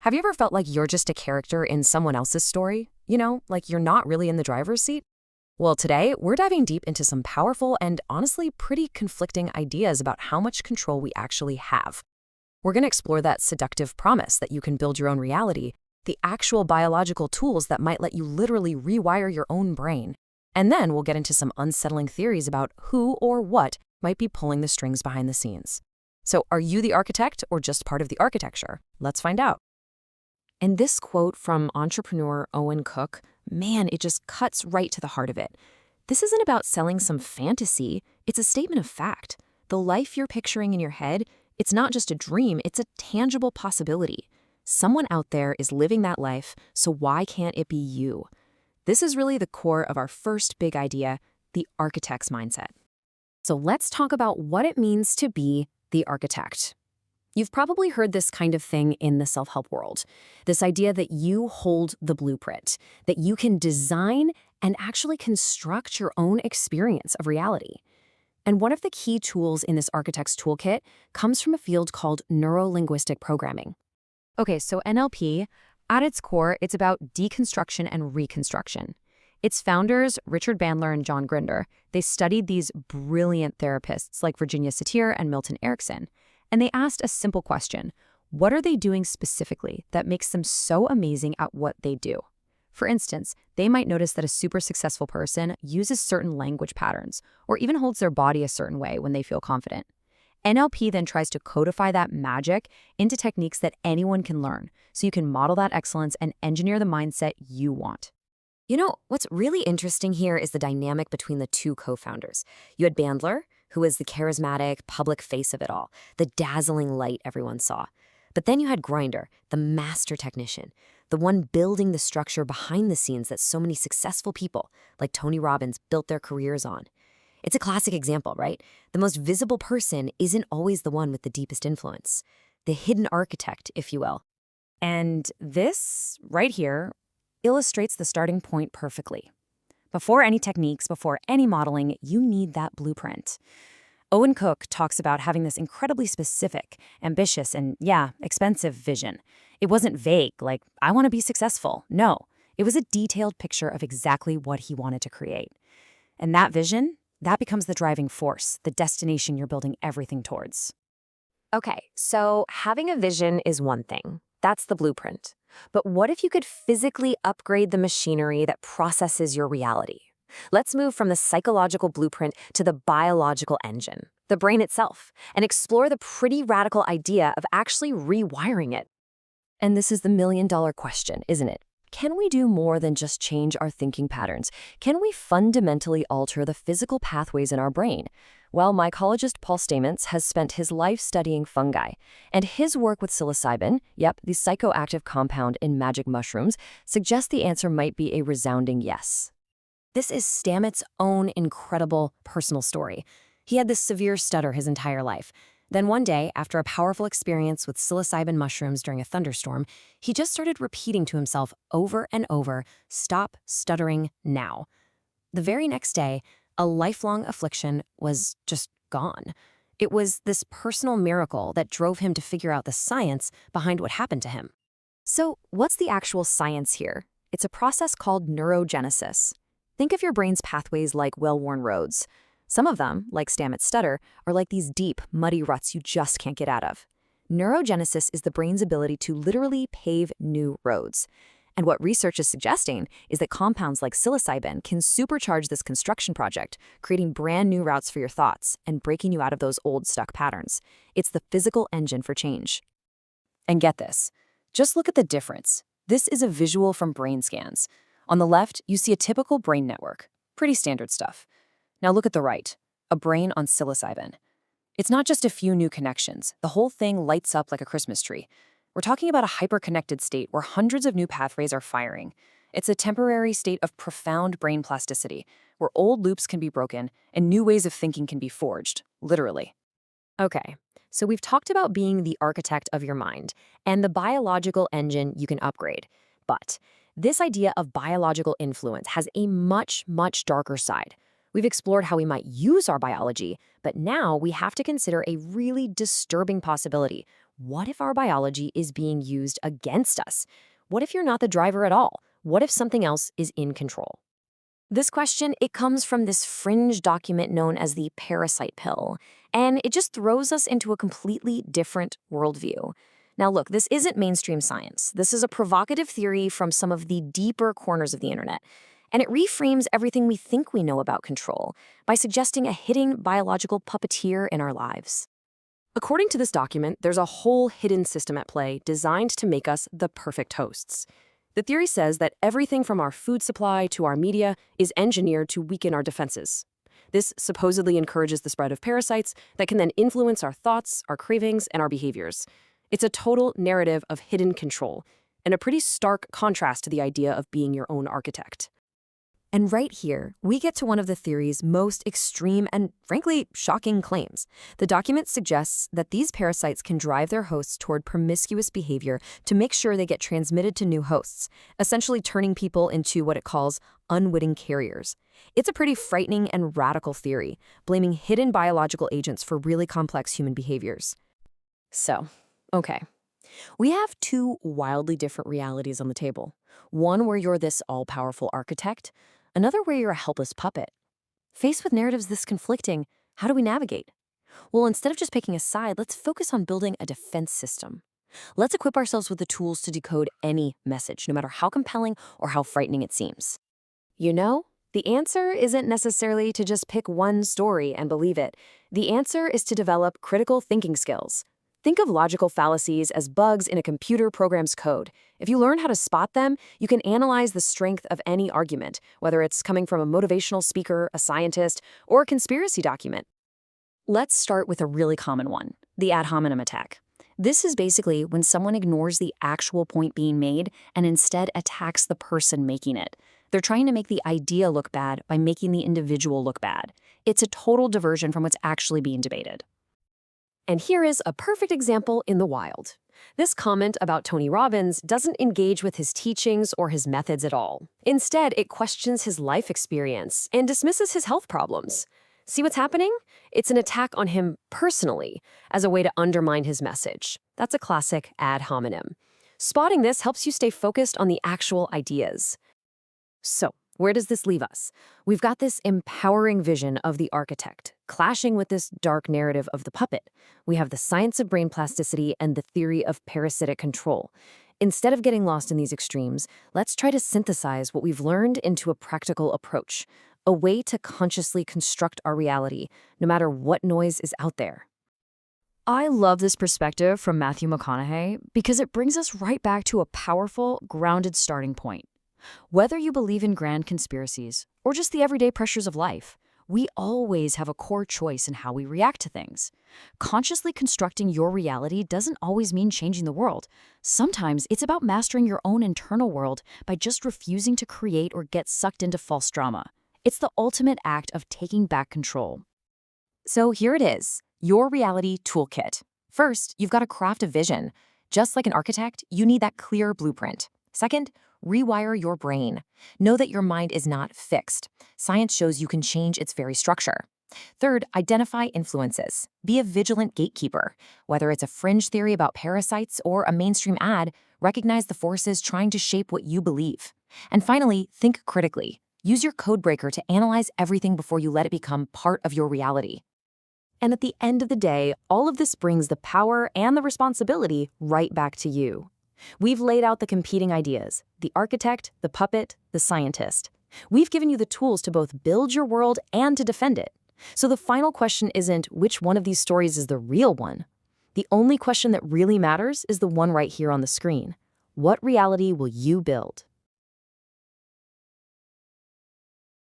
Have you ever felt like you're just a character in someone else's story? Like you're not really in the driver's seat? Well, today, we're diving deep into some powerful and honestly pretty conflicting ideas about how much control we actually have. We're going to explore that seductive promise that you can build your own reality, the actual biological tools that might let you literally rewire your own brain. And then we'll get into some unsettling theories about who or what might be pulling the strings behind the scenes. So, are you the architect or just part of the architecture? Let's find out. And this quote from entrepreneur Owen Cook, man, it just cuts right to the heart of it. This isn't about selling some fantasy, it's a statement of fact. The life you're picturing in your head, it's not just a dream, it's a tangible possibility. Someone out there is living that life, so why can't it be you? This is really the core of our first big idea, the architect's mindset. So let's talk about what it means to be the architect. You've probably heard this kind of thing in the self-help world, this idea that you hold the blueprint, that you can design and actually construct your own experience of reality. And one of the key tools in this architect's toolkit comes from a field called neuro-linguistic programming. Okay, so NLP, at its core, it's about deconstruction and reconstruction. Its founders, Richard Bandler and John Grinder, they studied these brilliant therapists like Virginia Satir and Milton Erickson. And they asked a simple question: what are they doing specifically that makes them so amazing at what they do? For instance, they might notice that a super successful person uses certain language patterns or even holds their body a certain way when they feel confident. NLP then tries to codify that magic into techniques that anyone can learn, so you can model that excellence and engineer the mindset you want. What's really interesting here is the dynamic between the two co-founders. You had Bandler, who was the charismatic public face of it all, the dazzling light everyone saw. But then you had Grinder, the master technician, the one building the structure behind the scenes that so many successful people, like Tony Robbins, built their careers on. It's a classic example, right? The most visible person isn't always the one with the deepest influence. The hidden architect, if you will. And this, right here, illustrates the starting point perfectly. Before any techniques, before any modeling, you need that blueprint. Owen Cook talks about having this incredibly specific, ambitious, and expensive vision. It wasn't vague, like, I want to be successful. No, it was a detailed picture of exactly what he wanted to create. And that vision, that becomes the driving force, the destination you're building everything towards. Okay, so having a vision is one thing. That's the blueprint. But what if you could physically upgrade the machinery that processes your reality? Let's move from the psychological blueprint to the biological engine, the brain itself, and explore the pretty radical idea of actually rewiring it. And this is the million-dollar question, isn't it? Can we do more than just change our thinking patterns? Can we fundamentally alter the physical pathways in our brain? Well, mycologist Paul Stamets has spent his life studying fungi, and his work with psilocybin, the psychoactive compound in magic mushrooms, suggests the answer might be a resounding yes. This is Stamets' own incredible personal story. He had this severe stutter his entire life. Then one day, after a powerful experience with psilocybin mushrooms during a thunderstorm, he just started repeating to himself over and over, "Stop stuttering now." The very next day, a lifelong affliction was just gone. It was this personal miracle that drove him to figure out the science behind what happened to him. So, what's the actual science here? It's a process called neurogenesis. Think of your brain's pathways like well-worn roads. Some of them, like Stamets' stutter, are like these deep, muddy ruts you just can't get out of. Neurogenesis is the brain's ability to literally pave new roads. And what research is suggesting is that compounds like psilocybin can supercharge this construction project, creating brand new routes for your thoughts and breaking you out of those old stuck patterns. It's the physical engine for change. And get this, just look at the difference. This is a visual from brain scans. On the left, you see a typical brain network. Pretty standard stuff. Now look at the right, a brain on psilocybin. It's not just a few new connections. The whole thing lights up like a Christmas tree. We're talking about a hyper-connected state where hundreds of new pathways are firing. It's a temporary state of profound brain plasticity, where old loops can be broken and new ways of thinking can be forged, literally. Okay, so we've talked about being the architect of your mind and the biological engine you can upgrade. But this idea of biological influence has a much, much darker side. We've explored how we might use our biology, but now we have to consider a really disturbing possibility. What if our biology is being used against us? What if you're not the driver at all? What if something else is in control? This question, it comes from this fringe document known as the parasite pill, and it just throws us into a completely different worldview. Now look, this isn't mainstream science. This is a provocative theory from some of the deeper corners of the internet, and it reframes everything we think we know about control by suggesting a hidden biological puppeteer in our lives. According to this document, there's a whole hidden system at play designed to make us the perfect hosts. The theory says that everything from our food supply to our media is engineered to weaken our defenses. This supposedly encourages the spread of parasites that can then influence our thoughts, our cravings, and our behaviors. It's a total narrative of hidden control, and a pretty stark contrast to the idea of being your own architect. And right here, we get to one of the theory's most extreme and, frankly, shocking claims. The document suggests that these parasites can drive their hosts toward promiscuous behavior to make sure they get transmitted to new hosts, essentially turning people into what it calls unwitting carriers. It's a pretty frightening and radical theory, blaming hidden biological agents for really complex human behaviors. So, okay. We have two wildly different realities on the table. One where you're this all-powerful architect, another where you're a helpless puppet. Faced with narratives this conflicting, how do we navigate? Well, instead of just picking a side, let's focus on building a defense system. Let's equip ourselves with the tools to decode any message, no matter how compelling or how frightening it seems. You know, the answer isn't necessarily to just pick one story and believe it. The answer is to develop critical thinking skills. Think of logical fallacies as bugs in a computer program's code. If you learn how to spot them, you can analyze the strength of any argument, whether it's coming from a motivational speaker, a scientist, or a conspiracy document. Let's start with a really common one, the ad hominem attack. This is basically when someone ignores the actual point being made and instead attacks the person making it. They're trying to make the idea look bad by making the individual look bad. It's a total diversion from what's actually being debated. And here is a perfect example in the wild. This comment about Tony Robbins doesn't engage with his teachings or his methods at all. Instead, it questions his life experience and dismisses his health problems. See what's happening? It's an attack on him personally as a way to undermine his message. That's a classic ad hominem. Spotting this helps you stay focused on the actual ideas. So, where does this leave us? We've got this empowering vision of the architect, clashing with this dark narrative of the puppet. We have the science of brain plasticity and the theory of parasitic control. Instead of getting lost in these extremes, let's try to synthesize what we've learned into a practical approach, a way to consciously construct our reality, no matter what noise is out there. I love this perspective from Matthew McConaughey because it brings us right back to a powerful, grounded starting point. Whether you believe in grand conspiracies or just the everyday pressures of life, we always have a core choice in how we react to things. Consciously constructing your reality doesn't always mean changing the world. Sometimes it's about mastering your own internal world by just refusing to create or get sucked into false drama. It's the ultimate act of taking back control. So here it is, your reality toolkit. First, you've got to craft a vision. Just like an architect, you need that clear blueprint. Second, rewire your brain. Know that your mind is not fixed. Science shows you can change its very structure. Third, identify influences. Be a vigilant gatekeeper. Whether it's a fringe theory about parasites or a mainstream ad, recognize the forces trying to shape what you believe. And finally, think critically. Use your code breaker to analyze everything before you let it become part of your reality. And at the end of the day, all of this brings the power and the responsibility right back to you. We've laid out the competing ideas, the architect, the puppet, the scientist. We've given you the tools to both build your world and to defend it. So the final question isn't which one of these stories is the real one. The only question that really matters is the one right here on the screen. What reality will you build?